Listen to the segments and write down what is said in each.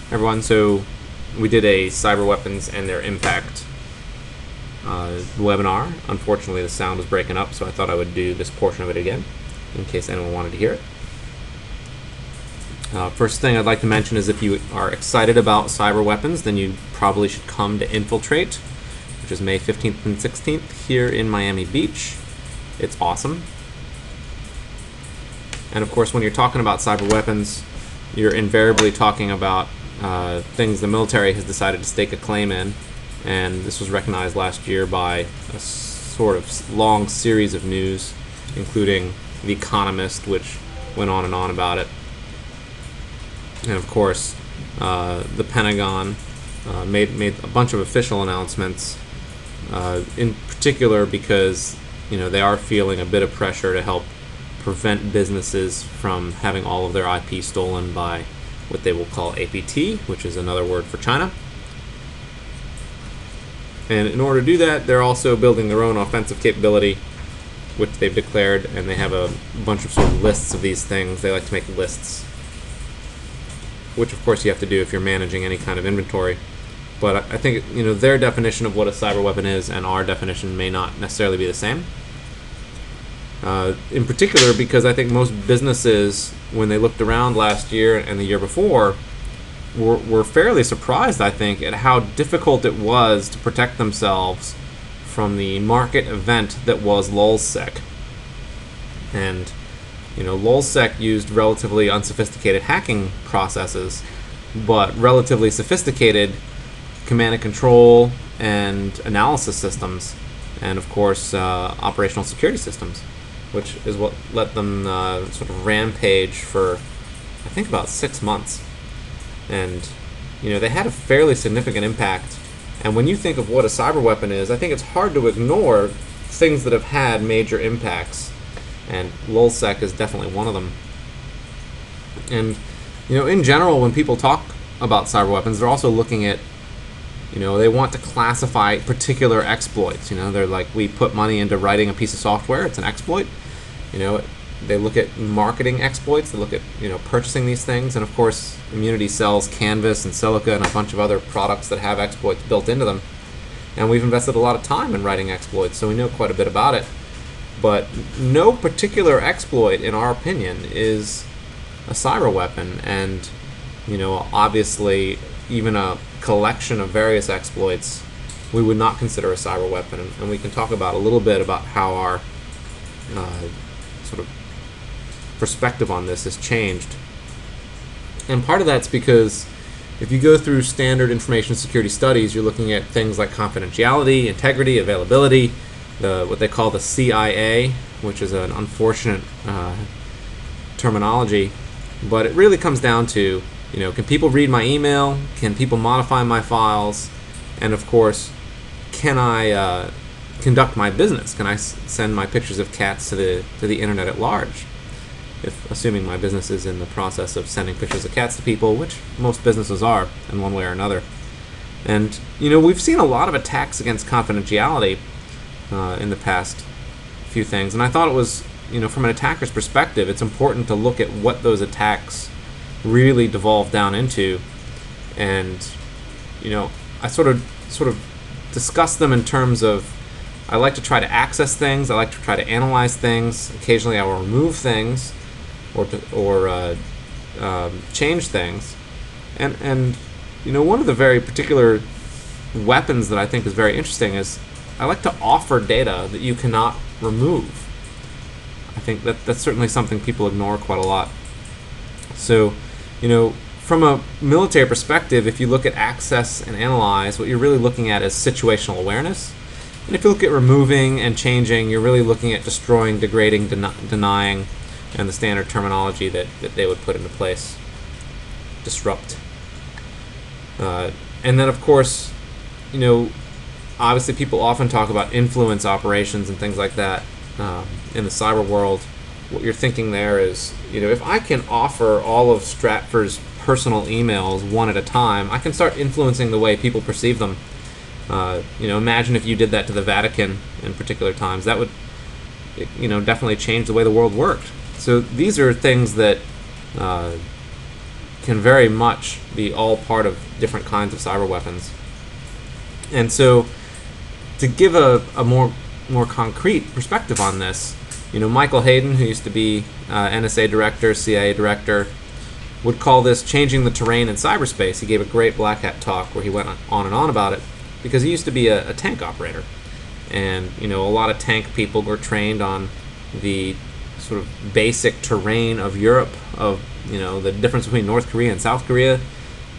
Everyone, so we did a cyberweapons and their impact webinar. Unfortunately, the sound was breaking up, so I thought I would do this portion of it again in case anyone wanted to hear it. First thing I'd like to mention is if you are excited about cyberweapons, then you probably should come to Infiltrate, which is May 15th and 16th here in Miami Beach. It's awesome. And of course, when you're talking about cyberweapons, you're invariably talking about things the military has decided to stake a claim in, and this was recognized last year by a sort of long series of news, including The Economist, which went on and on about it. And of course, the Pentagon made a bunch of official announcements, in particular because they are feeling a bit of pressure to help prevent businesses from having all of their IP stolen by what they will call APT, which is another word for China. And in order to do that, they're also building their own offensive capability, which they've declared, and they have a bunch of sort of lists of these things. They like to make lists, which of course you have to do if you're managing any kind of inventory. But I think their definition of what a cyber weapon is and our definition may not necessarily be the same. In particular, because I think most businesses, when they looked around last year and the year before, were fairly surprised, I think, at how difficult it was to protect themselves from the market event that was lulzsec. And lulzsec used relatively unsophisticated hacking processes, but relatively sophisticated command and control and analysis systems, and of course operational security systems, which is what let them sort of rampage for, I think, about 6 months. And they had a fairly significant impact. And when you think of what a cyber weapon is, I think it's hard to ignore things that have had major impacts, and lulzsec is definitely one of them. And in general, when people talk about cyber weapons, they're also looking at, they want to classify particular exploits. They're like, we put money into writing a piece of software, it's an exploit. They look at marketing exploits, they look at purchasing these things, and of course Immunity sells Canvas and Silica and a bunch of other products that have exploits built into them. And we've invested a lot of time in writing exploits, so we know quite a bit about it. But no particular exploit, in our opinion, is a cyber weapon. And obviously, even a collection of various exploits we would not consider a cyber weapon. And we can talk about a little bit about how our sort of perspective on this has changed. And part of that's because if you go through standard information security studies, you're looking at things like confidentiality, integrity, availability, what they call the CIA, which is an unfortunate terminology, but it really comes down to, can people read my email? Can people modify my files? And of course, can I conduct my business? Can I send my pictures of cats to the internet at large? If assuming my business is in the process of sending pictures of cats to people, which most businesses are in one way or another. And we've seen a lot of attacks against confidentiality in the past few things, and I thought it was, from an attacker's perspective, it's important to look at what those attacks really devolve down into. And I sort of discuss them in terms of, I like to try to access things, I like to try to analyze things. Occasionally I will remove things or change things. And one of the very particular weapons that I think is very interesting is I like to offer data that you cannot remove. I think that's certainly something people ignore quite a lot. So, from a military perspective, if you look at access and analyze, what you're really looking at is situational awareness. And if you look at removing and changing, you're really looking at destroying, degrading, denying, and the standard terminology that they would put into place. Disrupt. And then, of course, obviously people often talk about influence operations and things like that in the cyber world. What you're thinking there is, if I can offer all of Stratford's personal emails one at a time, I can start influencing the way people perceive them. Imagine if you did that to the Vatican in particular times. That would, definitely change the way the world worked. So these are things that can very much be all part of different kinds of cyber weapons. And so, to give a more concrete perspective on this, Michael Hayden, who used to be NSA director, CIA director, would call this changing the terrain in cyberspace. He gave a great Black Hat talk where he went on and on about it, because he used to be a tank operator. And, a lot of tank people were trained on the sort of basic terrain of Europe, of, the difference between North Korea and South Korea.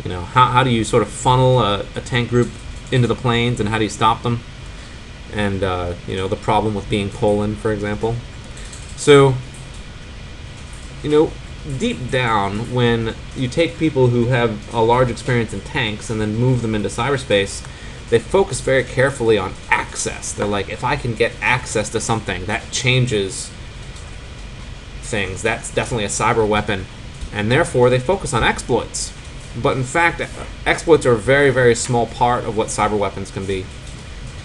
How do you sort of funnel a tank group into the plains, and how do you stop them? And, the problem with being Poland, for example. So, deep down, when you take people who have a large experience in tanks and then move them into cyberspace, they focus very carefully on access. They're like, if I can get access to something, that changes things. That's definitely a cyber weapon. And therefore, they focus on exploits. But in fact, exploits are a very, very small part of what cyber weapons can be.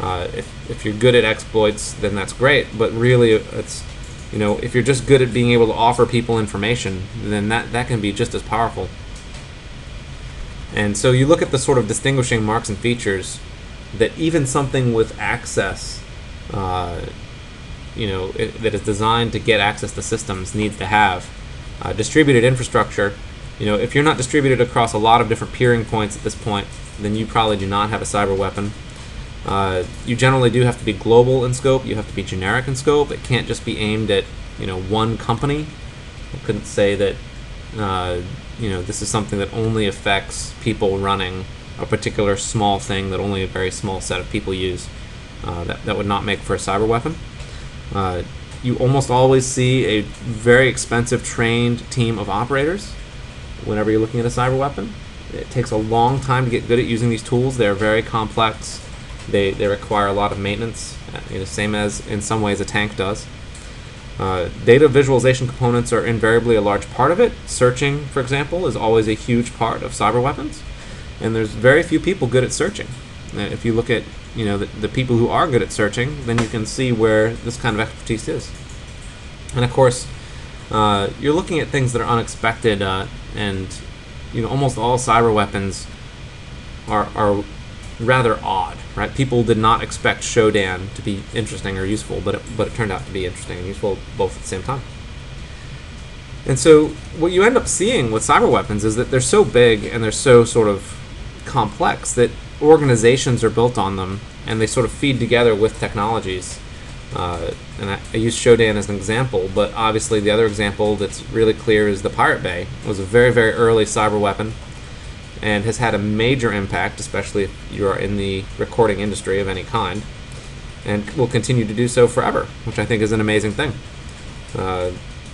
If you're good at exploits, then that's great. But really, it's if you're just good at being able to offer people information, then that can be just as powerful. And so you look at the sort of distinguishing marks and features that even something with access, that is designed to get access to systems needs to have. Distributed infrastructure, if you're not distributed across a lot of different peering points at this point, then you probably do not have a cyber weapon. You generally do have to be global in scope. You have to be generic in scope. It can't just be aimed at one company. I couldn't say that this is something that only affects people running a particular small thing that only a very small set of people use. That would not make for a cyber weapon. You almost always see a very expensive trained team of operators whenever you're looking at a cyber weapon. It takes a long time to get good at using these tools. They're very complex. They require a lot of maintenance, same as in some ways a tank does. Data visualization components are invariably a large part of it. Searching, for example, is always a huge part of cyber weapons, and there's very few people good at searching. If you look at the people who are good at searching, then you can see where this kind of expertise is. And of course, you're looking at things that are unexpected, and almost all cyber weapons are rather odd, right? People did not expect Shodan to be interesting or useful, but it turned out to be interesting and useful both at the same time. And so what you end up seeing with cyber weapons is that they're so big and they're so sort of complex that organizations are built on them, and they sort of feed together with technologies. And I use Shodan as an example, but obviously the other example that's really clear is the Pirate Bay. It was a very, very early cyber weapon, and has had a major impact, especially if you are in the recording industry of any kind, and will continue to do so forever, which I think is an amazing thing.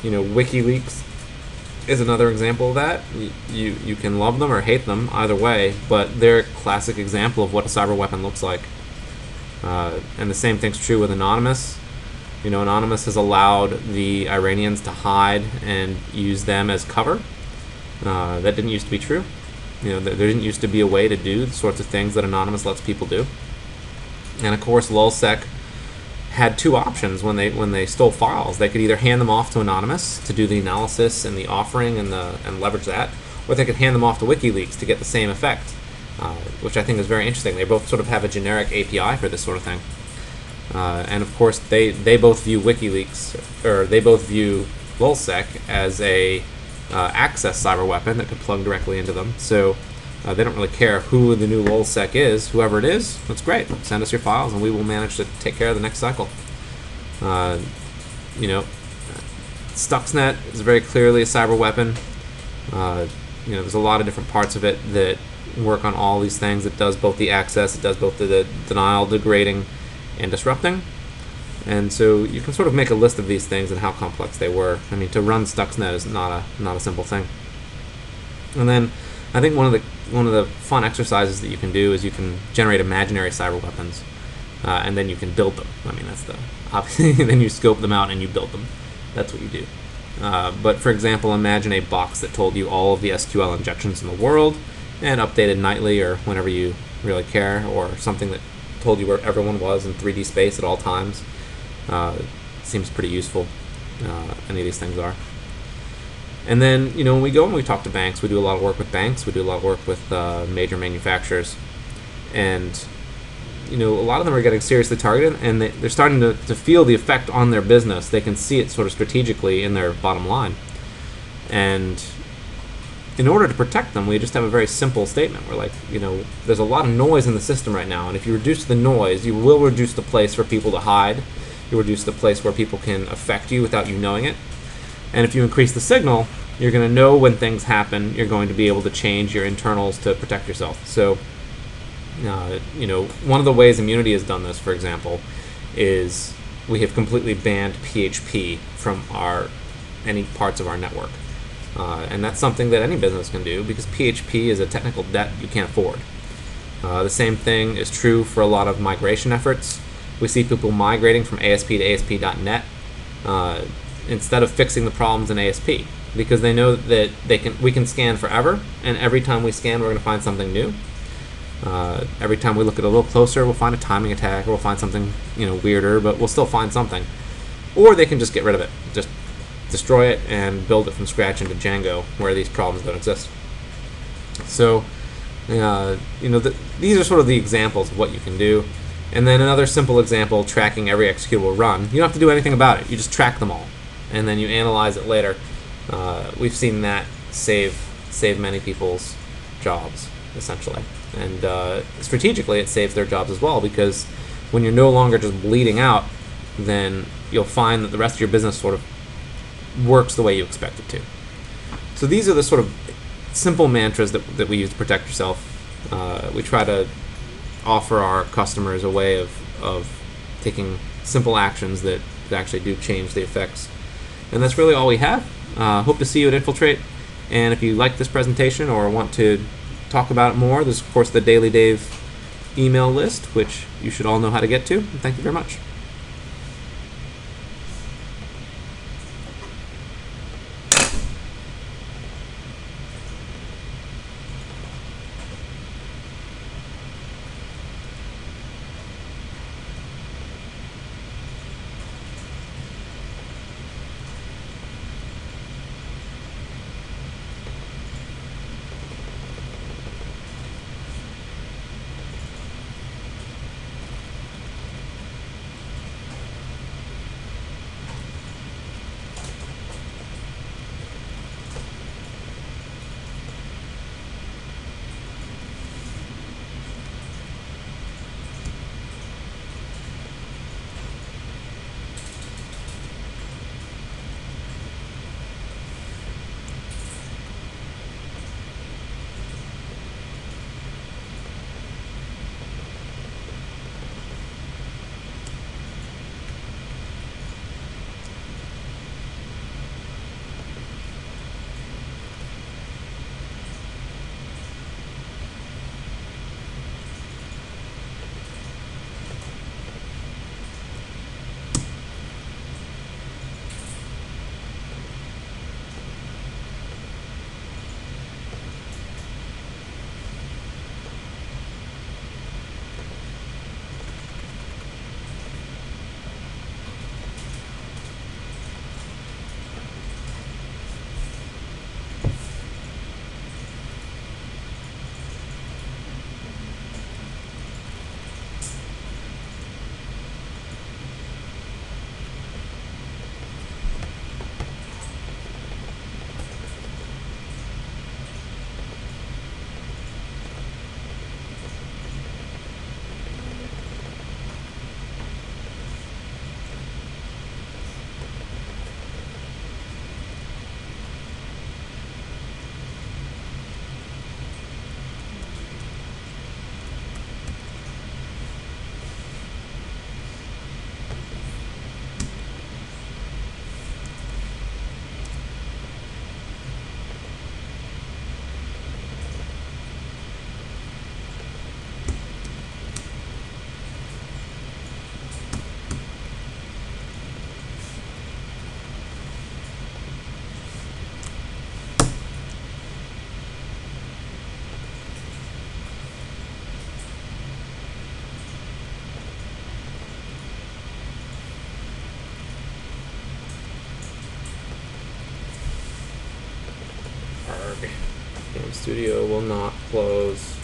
WikiLeaks is another example of that. You can love them or hate them, either way, but they're a classic example of what a cyber weapon looks like. And the same thing's true with Anonymous. Anonymous has allowed the Iranians to hide and use them as cover. That didn't used to be true. There didn't used to be a way to do the sorts of things that Anonymous lets people do. And of course, LulzSec had two options when they stole files. They could either hand them off to Anonymous to do the analysis and the offering and leverage that, or they could hand them off to WikiLeaks to get the same effect, which I think is very interesting. They both sort of have a generic API for this sort of thing. And of course, they both view WikiLeaks, or they both view LulzSec as a access cyber weapon that could plug directly into them. So they don't really care who the new LulzSec is. Whoever it is, that's great. Send us your files, and we will manage to take care of the next cycle. Stuxnet is very clearly a cyber weapon. There's a lot of different parts of it that work on all these things. It does both the access, it does both the denial, degrading, and disrupting. And so you can sort of make a list of these things and how complex they were. I mean, to run Stuxnet is not a simple thing. And then I think one of the fun exercises that you can do is you can generate imaginary cyber weapons, and then you can build them. I mean, that's the obviously then you scope them out and you build them. That's what you do. But for example, imagine a box that told you all of the SQL injections in the world and updated nightly or whenever you really care, or something that told you where everyone was in 3D space at all times. Seems pretty useful. Any of these things are. And then, when we go and we talk to banks, we do a lot of work with banks, we do a lot of work with major manufacturers, and a lot of them are getting seriously targeted, and they're starting to feel the effect on their business. They can see it sort of strategically in their bottom line. And in order to protect them, we just have a very simple statement. We're like, there's a lot of noise in the system right now, and if you reduce the noise, you will reduce the place for people to hide. You reduce the place where people can affect you without you knowing it. And if you increase the signal, you're going to know when things happen. You're going to be able to change your internals to protect yourself. So, one of the ways Immunity has done this, for example, is we have completely banned PHP from any parts of our network. And that's something that any business can do, because PHP is a technical debt you can't afford. The same thing is true for a lot of migration efforts. We see people migrating from ASP to ASP.NET instead of fixing the problems in ASP, because they know that we can scan forever, and every time we scan, we're going to find something new. Every time we look at it a little closer, we'll find a timing attack, or we'll find something weirder, but we'll still find something. Or they can just get rid of it, just destroy it and build it from scratch into Django, where these problems don't exist. So, these are sort of the examples of what you can do. And then another simple example, tracking every executable run. You don't have to do anything about it. You just track them all, and then you analyze it later. We've seen that save many people's jobs, essentially. And strategically, it saves their jobs as well, because when you're no longer just bleeding out, then you'll find that the rest of your business sort of works the way you expect it to. So these are the sort of simple mantras that we use to protect yourself. We try to offer our customers a way of taking simple actions that actually do change the effects. And that's really all we have. Hope to see you at Infiltrate. And if you like this presentation or want to talk about it more, there's, of course, the Daily Dave email list, which you should all know how to get to. And thank you very much. Game studio will not close.